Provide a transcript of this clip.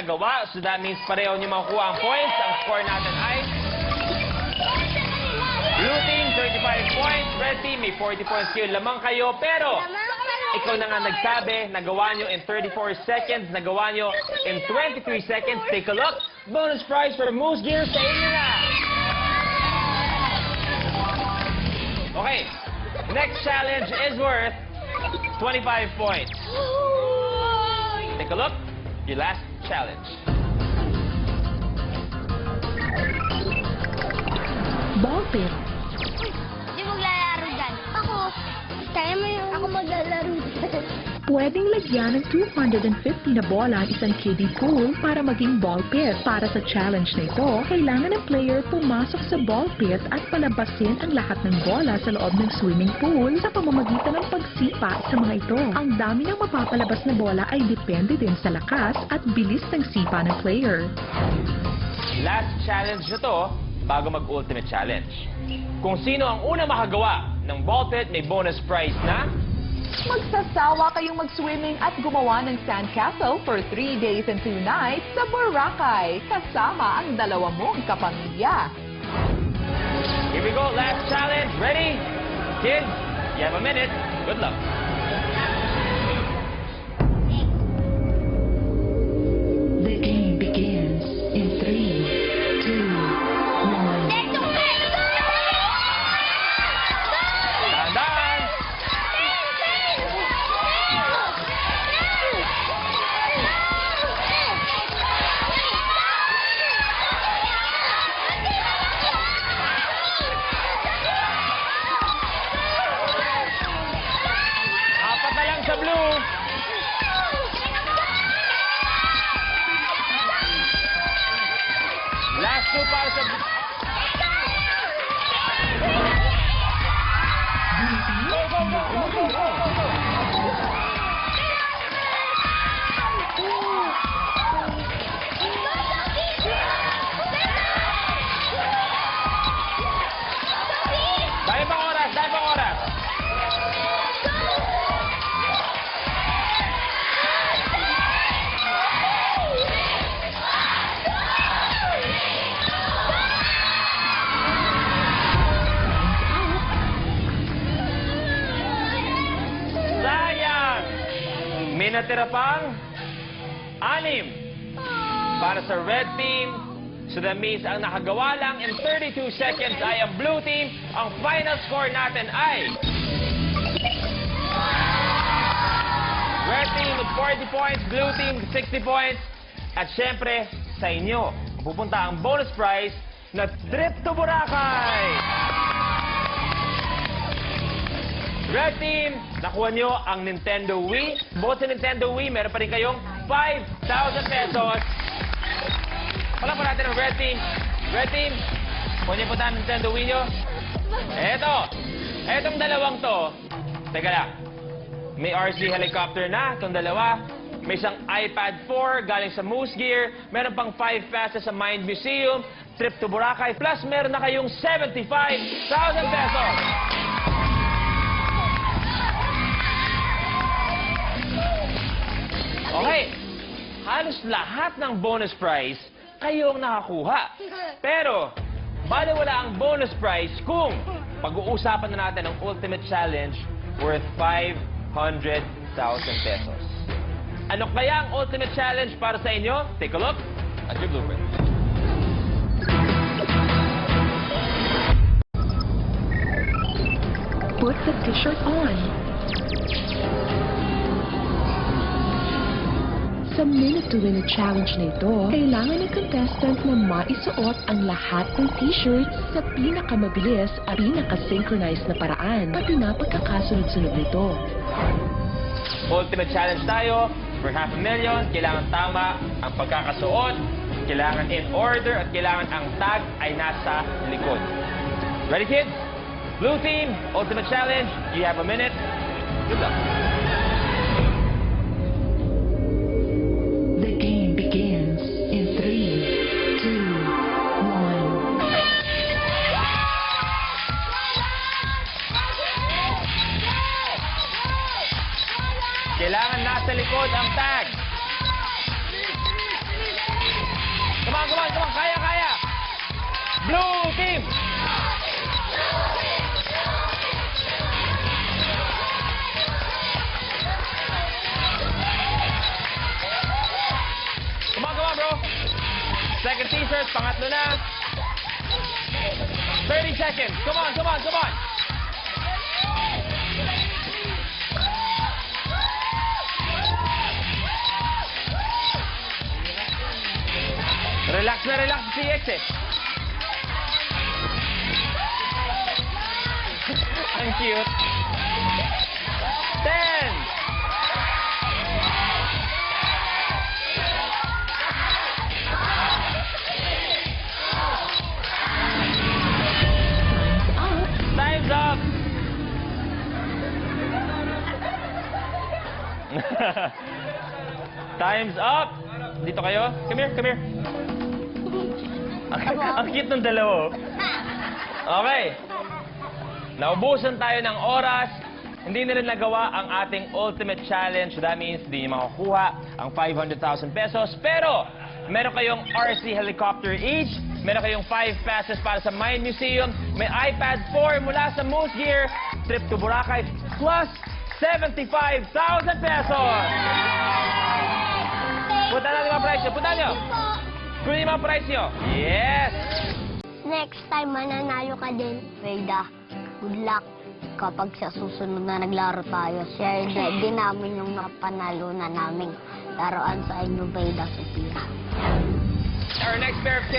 nagawa. So that means pareho niyo makukuha ang points. Ang score natin ay Blue Team, 35 points. Red Team, may 40 points kayo. Lamang kayo. Pero, ikaw na nga nagsabi, nagawa nyo in 34 seconds, nagawa nyo in 23 seconds. Take a look. Bonus prize for Moose Gear sa inyo na. Okay. Next challenge is worth 25 points. Take a look. Your last challenge. Ball pit. Di maglalaro dyan. Ako. Kaya mo yung... Ako maglalaro dyan. Pwedeng lagyan ng 250 na bola ang isang kiddie pool para maging ball pit. Para sa challenge na ito, kailangan ng player pumasok sa ball pit at palabasin ang lahat ng bola sa loob ng swimming pool sa pamamagitan ng pagsipa sa mga ito. Ang dami ng mapapalabas na bola ay depende din sa lakas at bilis ng sipa ng player. Last challenge na to bago mag-ultimate challenge. Kung sino ang unang makagawa ng ball pit, may bonus prize na Magsasawa kayong mag-swimming at gumawa ng sandcastle for 3 days and 2 nights sa Boracay, kasama ang dalawa mong kapamilya. Here we go, last challenge. Ready? Kids, you have a minute. Good luck. The game begins in 3, 2, 1. Dahan-dahan. Apat na lang sa blue. Last two para sa blue. Go, go, go, go, go, go, go. Dahil pang oras, dahil pang oras. Sayang! May natira pang 6 para sa red team. So that means ang nakagawa lang in 32 seconds ay ang blue team. Ang final score natin ay red team with 40 points, blue team with 60 points. At syempre, sa inyo, pupunta ang bonus prize na trip to Boracay! Red team, nakuha nyo ang Nintendo Wii. Bukod sa Nintendo Wii, meron pa rin kayong 5,000 pesos. Wala pa natin ang red team. Red team, kuha niyo po tayo ang Nintendo Wii nyo. Etong dalawang to, teka lang, may RC helicopter na, itong dalawa. May isang iPad 4 galing sa Moose Gear. Meron pang 5 passes sa Mind Museum, trip to Boracay, plus meron na kayong 75,000 pesos. Okay, halos lahat ng bonus prize kayo ang nakakuha. Pero, baliwala ang bonus prize kung pag-uusapan na natin ang ultimate challenge worth 500,000 pesos. Ano kaya ang ultimate challenge para sa inyo? Take a look at your blueprint. Put the t-shirt on. Sa Minute to Win challenge na ito, kailangan ng contestant na maisuot ang lahat ng t-shirts sa pinakamabilis at pinaka-synchronized na paraan, pati na pagkakasunod-sunod nito. Ultimate challenge tayo. For 500,000, kailangan tama ang pagkakasuot, kailangan in order, at kailangan ang tag ay nasa likod. Ready, kids? Blue team, ultimate challenge. You have a minute. Good luck. The game begins in 3, 2, 1. Kailangan nasa likod ang tag. second teasers. Pangatlo na. 30 seconds. Come on, come on, come on. Relax na relax si CX eh. Ang cute. 10. Time's up. Time's up. Dito kayo. Come here, come here. Ang cute ng dalawa. Okay. Naubusan tayo ng oras. Hindi na rin nagawa ang ating ultimate challenge. That means hindi nyo makukuha ang 500,000 pesos. Pero, meron kayong RC helicopter each. Meron kayong 5 passes para sa Mind Museum. May iPad 4 mula sa Moose Gear. Trip to Boracay plus 75,000 pesos. Punta natin yung mga price nyo. Punta nyo. Kunin yung mga price nyo. Yes! Next time, mananalo ka din. Reyda, good luck. Kapag sa susunod na naglaro tayo, share din namin yung napanalunan naming laruan sa inyo, Reyda, Sophia. Our next pair of kids